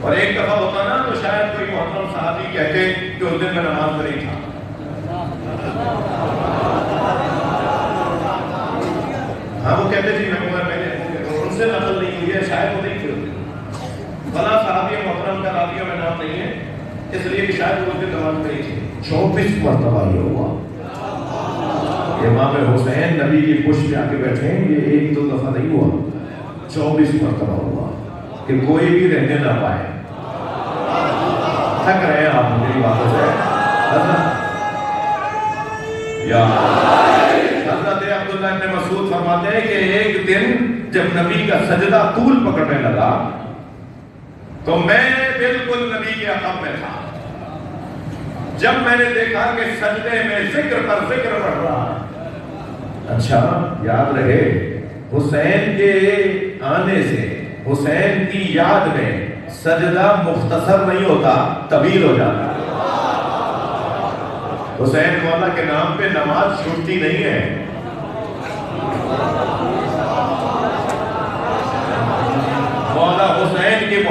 اور ایک دفعہ ہوتا نا تو شاید کوئی محترم صحابی کہتے کہ اس دن میں نماز میں نہیں تھا، ہاں وہ کہتے جی میں ان سے نقل نہیں ہوئی ہے، شاید وہ نہیں تھے، بلا صحابی محترم کا راویوں میں نام نہیں ہے، اس لیے کہ شاید وہ دن نماز میں نہیں تھے۔ 24 مرتبہ یہ ہوا، امام حسین نبی کی پشت پہ آ کے بیٹھے ہیں، یہ 1-2 دفعہ نہیں ہوا، 24 مرتبہ ہوا کہ کوئی بھی رہنے نہ پائے۔ تھک رہے ہیں آپ میری باتوں سے؟ حضرت عبداللہ ابن مسعود فرماتے ہیں کہ ایک دن جب نبی کا سجدہ طول پکڑنے لگا تو میں بالکل نبی کے عقب میں تھا، جب میں نے دیکھا کہ سجدے میں ذکر پر ذکر بڑھ رہا ہے۔ اچھا یاد رہے حسین کے آنے سے، حسین کی یاد میں سجدہ مختصر نہیں ہوتا، طویل ہو جاتا ہے۔ حسین مولا کے نام پہ نماز چھوٹتی نہیں ہے۔ مولا حسین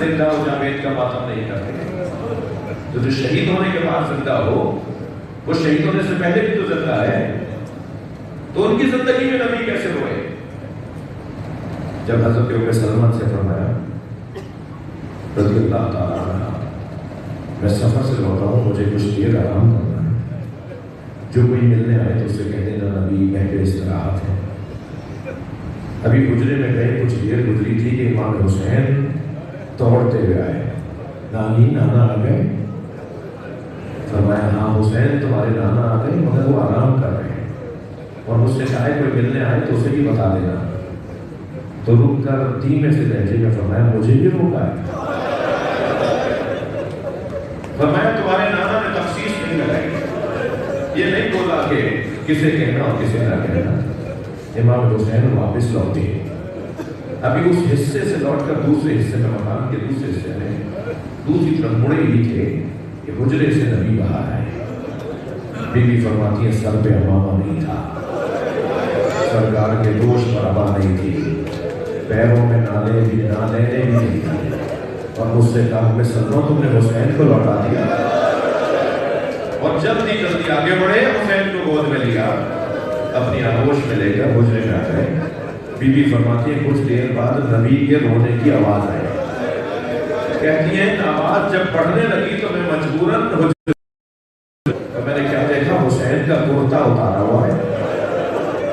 زندہ ہو جاوید کا ماتم نہیں کرتے؟ تو جو شہید ہونے کے بعد زندہ ہو وہ شہید ہونے سے پہلے بھی تو زندہ ہے، تو ان کی زندگی میں نبی کیسے ہوئے؟ جب حضرت ام سلمہ سے فرمایا رضی اللہ تعالیٰ عنہ میں سفر سے لوٹا ہوں، مجھے کچھ دیر آرام کرنا ہے، جو کوئی ملنے آئے تو اسے کہہ دینا نبی میں پہ استراحت ہے۔ ابھی حجرے میں گئے، کچھ دیر گزری تھی کہ امام حسین دوڑتے ہوئے آئے، نانی نانا آ گئے؟ فرمایا ہاں حسین تمہارے نانا آ گئے مگر وہ آرام کر رہے ہیں، اور مجھ سے کہا کوئی ملنے آئے تو اسے بھی بتا دینا۔ تو رک کر دھیمے سے لہجے میں فرمایا مجھے بھی روکا ہے؟ فرمایا تمہارے نانا نے تخصیص نہیں لگائی، یہ نہیں بولا کہ کسے کہنا اور کسے نہ کہنا۔ امام حسین واپس لوٹے، ابھی اس حصے سے لوٹ کر دوسرے حصے میں، مکان کے دوسرے حصے میں دوسری طرف مڑے ہی تھے کہ حجرے سے نبی باہر آئے۔ بی بی فرماتی ہے سر پہ امامہ نہیں تھا، سرکار کے دوش پر ابا نہیں تھی، پیروں میں نالے بھی نہیں تھے، اور مجھ سے کہا میں سلمہ تم نے حسین کو لوٹا دیا، اور جلدی آگے بڑھے، حسین کو گود میں لیا، اپنی آغوش میں لے کر حجرے میں آ گئے۔ بی بی فرماتی ہے کچھ دیر بعد نبی کے رونے کی آواز آئی، کہتی ہیں آواز جب پڑھنے لگی تو میں مجبوراً میں نے کیا دیکھا، حسین کا کرتا اتارا ہوا ہے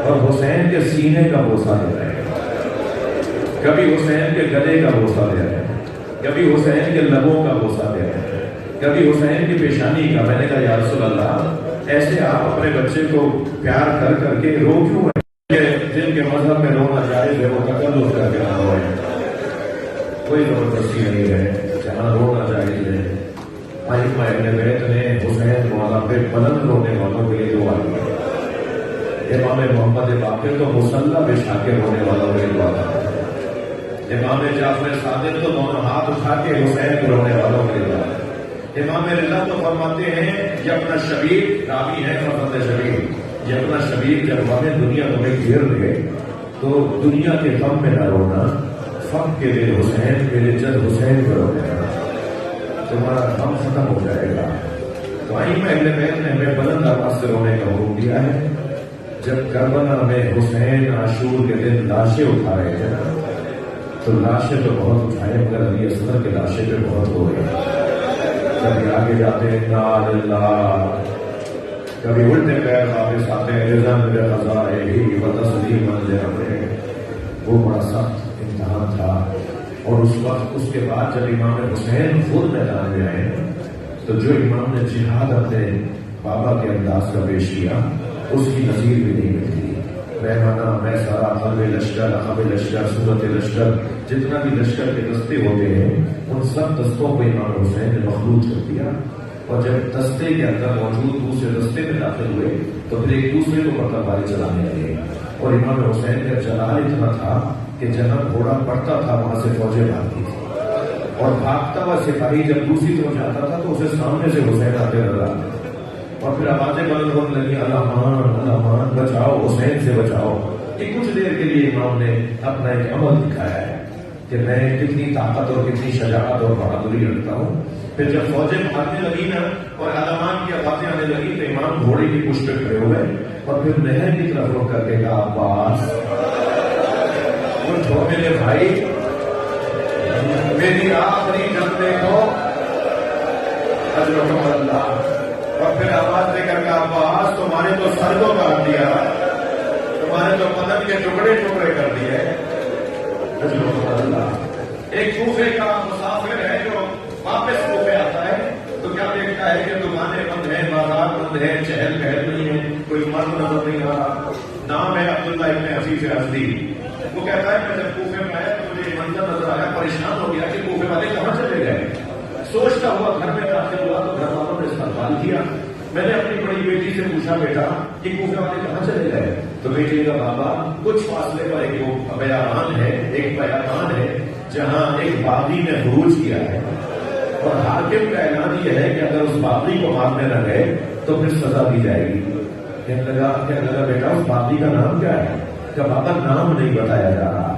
اور حسین کے سینے کا بوسہ دے رہے ہیں، کبھی حسین کے گلے کا بوسہ دے رہے ہیں، کبھی حسین کے لبوں کا بوسہ دے رہے ہیں، کبھی حسین کی پیشانی کا۔ میں نے کہا یا رسول اللہ ایسے آپ اپنے بچے کو پیار کر کر کے رو کیوں رہے ہیں؟ جن کے مذہب میں رونا جائز ہے وہ تکلف کر کے نہ روئے، کوئی زبردستی نہیں ہے، جہاں رونا جائز ہے۔ ائمہ اہل بیت نے حسین مولا پہ بلند رونے والوں کے لیے دعا کی، امام محمد باقر تو مصلی بچھا کے رونے والوں کے لیے دعا کی، امام جعفر صادق تو دونوں ہاتھ اٹھا کے حسین کو رونے والوں کے لیے دعا کی، امام رضا تو فرماتے ہیں یہ اپنا شبیب راوی ہے، فرماتے شبیب یہ اپنا شبیب جب ہمیں دنیا تمہیں گھیر لے تو دنیا کے غم میں نہ رونا، فقر کے لیے حسین میرے جد حسین کو رو دینا، تمہارا غم ختم ہو جائے گا۔ تو ائمہ اہل بیت نے ہمیں بلند آواز سے رونے کا حکم دیا ہے۔ جب کربلا میں حسین عاشور کے دن لاشیں اٹھا رہے تھے نا، تو لاشیں تو بہت اٹھائے مگر علی اصغر کے لاشیں پہ بہت ہو گئی۔ کبھی آگے جاتے ہیں نا اللہ، کبھی الٹے پیر واپس آتے ہیں رضا میرے قضا ہی و تسلیم علیہ۔ وہ بڑا سخت امتحان تھا، اور اس وقت اس کے بعد جب امام حسین خود میدان میں آئے تو جو امام نے جہاد اپنے بابا کے انداز کا پیش کیا اس کی نظیر بھی نہیں ملتی۔ میمانہ میں سارا قلب لشکر، عقب لشکر، صورت لشکر، جتنا بھی لشکر کے دستے ہوتے ہیں ان سب دستوں کو امام حسین نے مخلوط کر دیا، اور جب دستے کے اندر موجود دوسرے دستے میں داخل ہوئے تو پھر ایک دوسرے کو پتہ باری چلانے لگے، اور امام حسین کا جلال اتنا تھا کہ جہاں گھوڑا پڑتا تھا وہاں سے فوجیں بھاگتی تھی، اور بھاگتا ہوا سپاہی جب دوسری طرف جاتا تھا تو اسے سامنے سے حسین آتے نظر آتے، اور پھر آوازیں بلند ہونے لگی الامان بچاؤ، حسین سے بچاؤ۔ کہ کچھ دیر کے لیے امام نے اپنا ایک عمل دکھایا ہے کہ میں کتنی طاقت اور کتنی شجاعت اور بہادری رکھتا ہوں۔ پھر جب فوجیں بھاگنے لگی نا اور الامان کی آوازیں آنے لگی تو امام گھوڑے کی پشت پہ کھڑے ہوئے اور پھر نہر کی طرف رک کر کے کہا عباس اٹھو میرے بھائی، میری آخری جنگ دیکھو، اجرکم اللہ۔ اور پھر آواز دے کر کہا عباس تمہارے تو سر کو کاٹ دیا، تمہارے تو بدن کے ٹکڑے ٹکڑے کر دیے، اجرکم اللہ۔ ایک کوفے کا مسافر ہے جو واپس کوفے آتا ہے تو کیا دیکھتا ہے کہ دکانیں بند ہیں، بازار بند ہے، چہل پہل نہیں ہے، کوئی مرد نظر نہیں آ رہا۔ نام ہے عبداللہ ابن عفیف ازدی۔ وہ کہتا ہے میں جب کوفے میں آیا تو مجھے یہ منظر نظر آیا، پریشان ہو گیا کہ کوفے والے کہاں چلے گئے۔ سوچتا ہوا گھر میں داخل ہوا تو گھر والوں نے استقبال کیا۔ میں نے اپنی بڑی بیٹی سے پوچھا بیٹا کہ کوفے والے کہاں چلے گئے؟ تو بیٹی کا بابا کچھ فاصلے پر ایک بیابان ہے، ایک بیابان ہے جہاں ایک باغی نے خروج کیا ہے، اور حاکم کا اعلان یہ ہے کہ اگر اس باغی کو مارنے نہ گئے تو پھر سزا دی جائے گی۔ کہنے لگا بیٹا اس باغی کا نام کیا ہے؟ کہ بابا نام نہیں بتایا جا رہا۔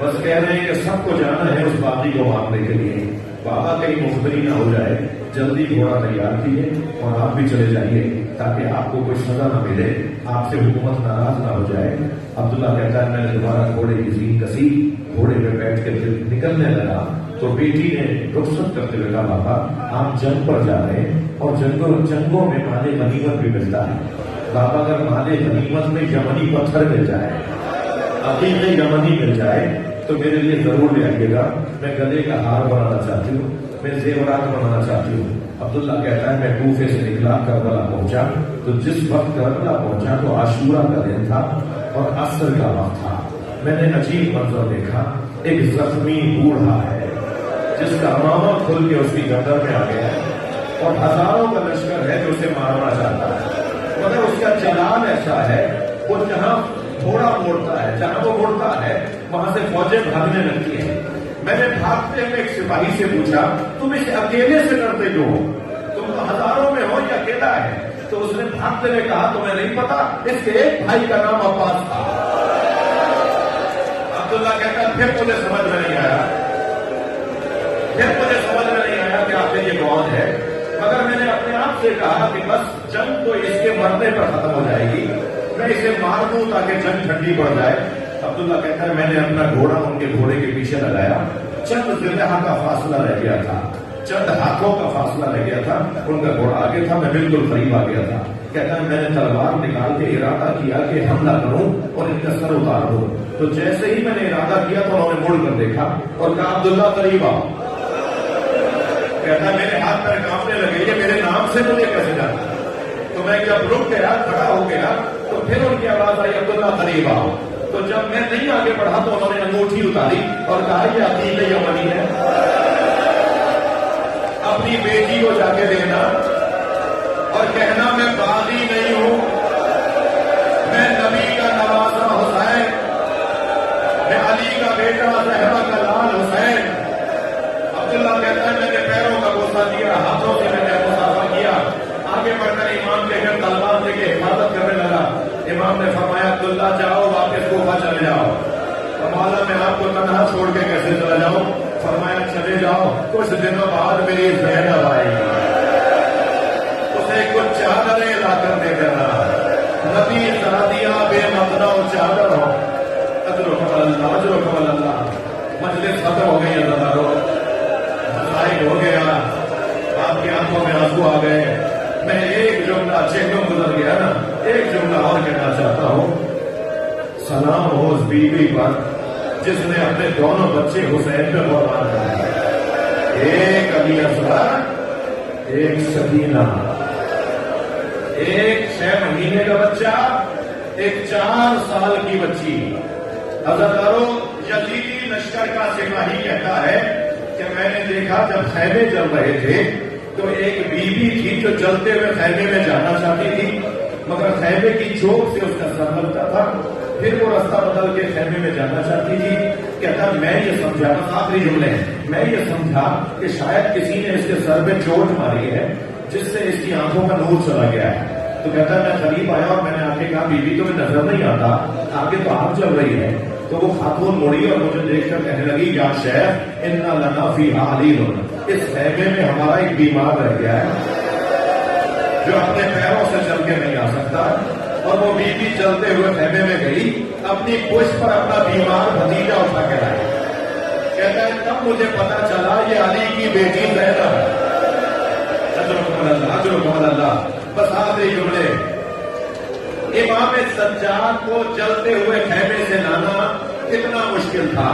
بس کہہ رہے ہیں کہ سب کو جانا ہے اس باقی کو مارنے کے لیے. بابا کہیں مخبری نہ ہو جائے, جلدی گھوڑا تیار کیے اور آپ بھی چلے جائیے تاکہ آپ کو کوئی سزا نہ ملے, آپ سے حکومت ناراض نہ ہو جائے. عبداللہ کہتا ہے میں نے دوبارہ گھوڑے کی زین کسی, گھوڑے پہ بیٹھ کے نکلنے لگا تو بیٹی نے رخصت کرتے ہوئے کہا بابا آپ جنگ پر جا رہے ہیں اور جنگوں میں مال غنیمت بھی ملتا ہے. بابا اگر مال غنیمت میں یمنی پتھر مل جائے, عقیق یمنی مل جائے تو میرے لیے ضرور لے آئیے گا. میں گلے کا ہار بنانا چاہتی ہوں, میں زیورات بنانا چاہتی ہوں. عبداللہ کہتا ہے میں کوفے سے نکلا, کربلا پہنچا تو جس وقت کربلا پہنچا تو عاشورہ کا دن تھا اور عصر کا وقت تھا. میں نے عجیب منظر دیکھا, ایک زخمی بوڑھا ہے جس کا امامہ کھل کے اس کی گردن میں آ گیا ہے اور ہزاروں کا لشکر ہے جو اسے مارنا چاہتا ہے, مگر اس کا جلال ایسا ہے وہ جہاں گھوڑا موڑتا ہے, جہاں وہ موڑتا ہے وہاں سے فوجیں بھاگنے لگتی ہیں. میں نے بھاگتے ہوئے ایک سپاہی سے پوچھا تم اسے اکیلے سے ڈرتے کیوں ہو, تم تو ہزاروں میں ہو, یہ اکیلا ہے. تو اس نے بھاگتے ہوئے کہا تمہیں نہیں پتا اس کے ایک بھائی کا نام عباس تھا. عبداللہ کہتا پھر مجھے سمجھ میں نہیں آیا, کہ آخر یہ کون ہے, مگر میں نے اپنے آپ سے کہا کہ بس جنگ تو اس کے مرنے پر ختم ہو جائے گی, میں اسے مار دوں تاکہ جنگ ٹھنڈی پڑ جائے. عبداللہ کہتا ہے میں نے اپنا گھوڑا ان کے گھوڑے کے پیچھے لگایا, چند ذرہ کا فاصلہ رہ گیا تھا, چند ہاتھوں کا فاصلہ رہ گیا تھا, ان کا گھوڑا آگے تھا, میں بالکل قریب آ گیا تھا. کہتا ہے میں نے تلوار نکال کے ارادہ کیا کہ حملہ کروں اور ان کا سر اتار دوں. تو جیسے ہی میں نے ارادہ کیا تو انہوں نے مڑ کر دیکھا اور کہا عبداللہ قریب آؤ. کہتا ہے میرے ہاتھ پیر کانپنے لگے, یہ میرے نام سے مجھے کیسے جاتا. تو میں جب رک گیا, کھڑا ہو گیا, تو پھر ان کی آواز آئی عبداللہ قریب آؤ. تو جب میں نہیں آگے بڑھا تو انہوں نے انگوٹھی اتاری اور کہا یہ عقیق یمنی ہے, اپنی بیٹی کو جا کے دینا اور کہنا میں باغی نہیں ہوں, میں نبی کا نوازا حسین, میں علی کا بیٹا زہرا کا لال حسین. عبداللہ کہتا ہے میں نے پیروں کا بوسہ دیا, ہاتھوں سے میں نے مسافہ کیا, آگے بڑھ کر امام کے گھر تلوار لے کے حفاظت کرنے لگا. امام نے فرمایا عبداللہ جاؤ واپس کوفہ چلے جاؤ. مولا میں آپ کو تنہا چھوڑ کے کیسے چلا جاؤں. فرمایا چلے جاؤ, کچھ دنوں بعد میری زینب آئے گی, اسے کچھ چادریں لا کر دے دینا. نبی شادیاں بے مطلع چادر ہو. اجر و کمال اللہ. مجلس ختم ہو گئی اللہ ہو گیا, آپ کی آنکھوں میں آنسو آ گئے. میں ایک جملہ چیکوں گزر گیا نا, ایک جملہ اور کہنا چاہتا ہوں. سلام ہو اس بیوی پر جس نے اپنے دونوں بچے حسین پہ قربان کر دیے. ایک علی اصغر, ایک سکینہ, ایک 6 مہینے کا بچہ, ایک 4 سال کی بچی. حضرتارو یزیدی لشکر کا سپاہی کہتا ہے کہ میں نے دیکھا جب خیمے چل رہے تھے تو ایک بیوی تھی جو چلتے ہوئے خیمے میں جانا چاہتی تھی, مگر خیمے کی چوک سے اس کا سر لگتا تھا. پھر وہ راستہ بدل کے خیمے میں جانا چاہتی تھی. کہتا میں یہ سمجھا, بس آخری جملے ہیں, میں یہ سمجھا کہ شاید کسی نے اس کے سر پہ چوٹ ماری ہے جس سے اس کی آنکھوں کا نور چلا گیا ہے. تو کہتا میں قریب آیا اور میں نے آ کے کہا بیوی تمہیں نظر نہیں آتا, آگے تو آپ چل رہی ہے. تو وہ خاتون مڑی اور مجھے دیکھ کر کہنے لگی یا شیخ انا لنا فیہا علیل, اس خیمے میں ہمارا ایک بیمار رہ گیا ہے جو اپنے پیروں سے چل کے نہیں آ سکتا. اور وہ بیوی چلتے ہوئے خیمے میں گئی, اپنی پشت پر اپنا بیمار بھتیجا اٹھا کے لائی. کہتا ہے تب مجھے پتا چلا یہ علی کی بیٹی زینب ہے. اجر و کمال اللہ. بس آخری جملے, امام سجاد کو چلتے ہوئے خیمے سے لانا کتنا مشکل تھا.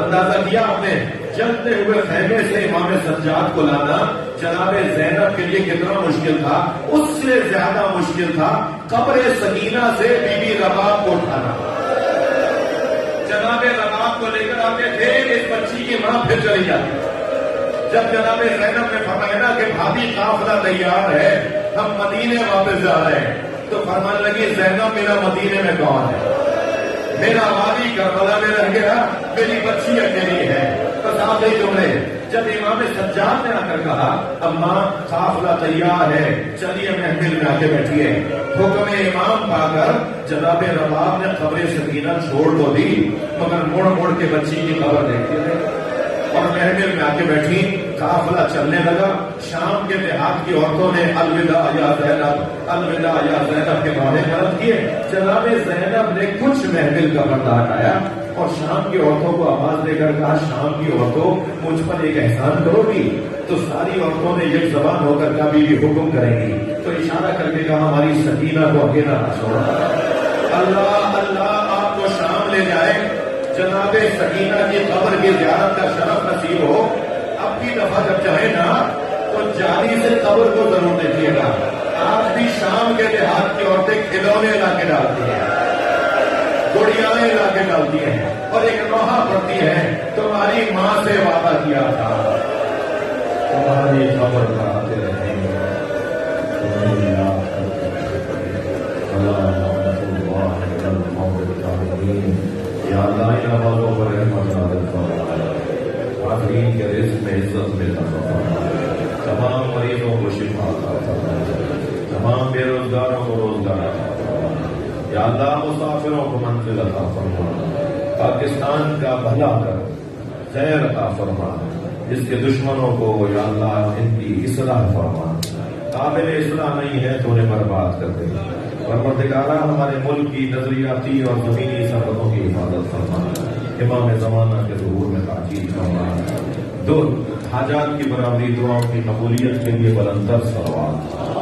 اندازہ کیا آپ نے, چلتے ہوئے خیمے سے امام سجاد کو لانا جناب زینب کے لیے کتنا مشکل تھا. اس سے زیادہ مشکل تھا قبر سکینہ سے بی بی رباب کو اٹھانا. جناب رباب کو لے کر آتے تھے, اس بچی کی ماں پھر چلی جاتی. جب جناب زینب نے فرمایا نا کہ بھابھی قافلہ تیار ہے, ہم مدینے واپس جا رہے ہیں, تو فرمانے لگی زینب میرا مدینے میں کون ہے, میرا وادی کربلا میں رہ گیا, میری بچی اکیلی ہے. بس آخری جملے جب امام سجاد نے آ کر کہا اماں قافلہ تیار ہے چلیے محفل میں آ کے بیٹھیے، حکم امام پا کر جناب رباب نے قبر سکینہ چھوڑ تو دی مگر مڑ مڑ کے بچی کی قبر دیکھتے رہے اور محفل میں آ کے بیٹھی، قافلہ چلنے لگا۔ شام کے دیہات کی عورتوں نے الوداع یا زینب الوداع یا زینب کے نعرے بلند کیے۔ جناب زینب نے کچھ محفل کا پردہ ہٹایا اور شام کی عورتوں کو آواز دے کر کہا شام کی عورتوں مجھ پر ایک احسان کرو گی؟ تو ساری عورتوں نے یک زبان ہو کر کہا بیوی حکم کریں گی، تو اشارہ کر کے کہا ہماری سکینہ کو اکیلا نہ چھوڑا۔ اللہ اللہ آپ کو شام لے جائے، جناب سکینہ کی قبر کی زیارت کا شرف نصیب ہو، اب کی دفعہ جب چاہے نا تو جاری سے قبر کو ضرور دیکھیے گا۔ آج بھی شام کے دیہات کی عورتیں کھلونے لا کے ڈالتی ہیں، گڑیاں لا کے ڈالتی ہیں اور ایک نوحہ پڑتی ہے تمہاری ماں سے وعدہ کیا تھا تمہاری خبر کراتے رہیں گے۔ یا اللہ ان آوازوں پر رحمت نازل فرما، آخرین کے رزق میں عزت میں فرما، تمام مریضوں کو شفا عطا فرما، تمام بے روزگاروں کو روزگار عطا فرما، یا اللہ مسافروں کو منزل عطا فرما، پاکستان کا بھلا کر خیر عطا فرما، اس کے دشمنوں کو یا اللہ ان کی اصلاح فرما، قابل اصلاح نہیں ہے تو انہیں برباد کر دے۔ پروردگارہ ہمارے ملک کی نظریاتی اور زمینی سرحدوں کی حفاظت فرما، امام زمانہ کے ظہور میں تاکید فرما، دو حاجات کی برابری دعاؤں کی قبولیت کے لیے بلندر صلوات۔